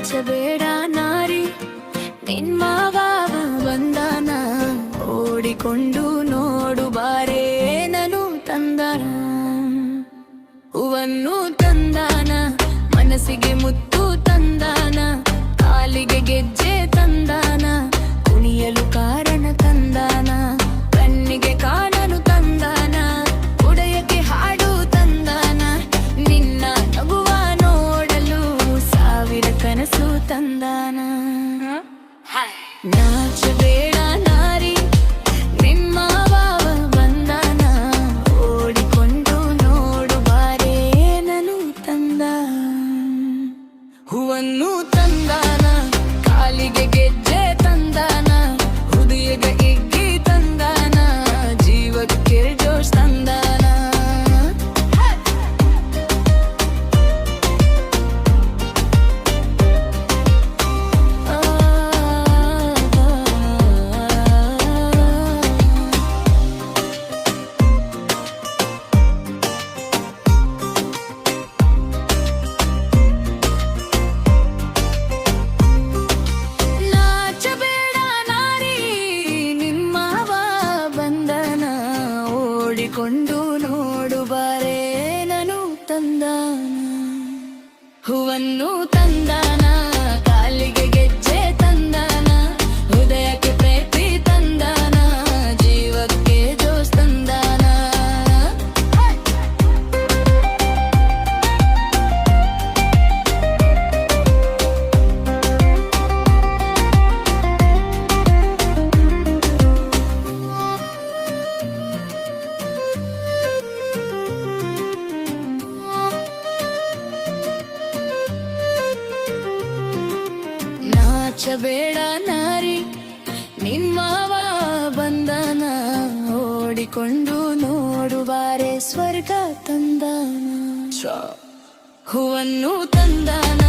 ನಾಚಬೇಡ ನಾರಿ ನಿನ್ಮಾವ ಬಂದಾನ ಓಡಿಕೊಂಡು ನೋಡು ಬಾರೇ ನನು ತಂದಾನ ಹೂವನ್ನು ತಂದಾನ ಮನಸ್ಸಿಗೆ ಮುತ್ತು ತಂದಾನ ಕಾಲಿಗೆ ಗೆಜ್ಜೆ ತಂದಾನ ಕುಣಿಯಲು ಕಾರಣ ತಂದಾನ ಕಣ್ಣಿಗೆ ಕಾಣಲು ತಂದಾನ ಉದಯಕ್ಕೆ ಹಾಡು ತಂದಾನ ನಿನ್ನ ನಗುವ ನೋಡಲು ಸಾವಿರ ಕನಸು ತಂದಾನ ನಾಚಬೇಡ ನಾರಿ ನಿಮ್ಮವ ಬಂದಾನ ಓಡಿಕೊಂಡು ನೋಡು ಬಾರೇ ನನು ತಂದ ಹೂವನ್ನು ತಂದಾನ ಕಾಲಿಗೆ ಗೆಜ್ಜೆ ತಂದಾನ ಹೃದಯದ ಇಗ್ಗಿ ತಂದಾನ ಜೀವಕ್ಕೆ ಜೋಶ್ ತಂದಾನ ಕೊಂಡು ನೋಡು ಬಾರೇ ನನು ತಂದಾನ ಹೂವನ್ನು ತಂದಾನ ಕಾಲಿಗೆ ಗೆಜ್ಜೆ ತಂದಾನ ಹೃದಯಕ್ಕೆ ಪ್ರೀತಿ ತಂದಾನ ಜೀವಕ್ಕೆ ಜೋಶ್ ತಂದಾನ ನಾಚಬೇಡ ನಾರಿ ನಿಮ್ಮವ ಬಂದಾನ ಓಡಿಕೊಂಡು ನೋಡು ಬಾರೆ ಸ್ವರ್ಗ ತಂದಾನ ಹೂವನ್ನು ತಂದಾನ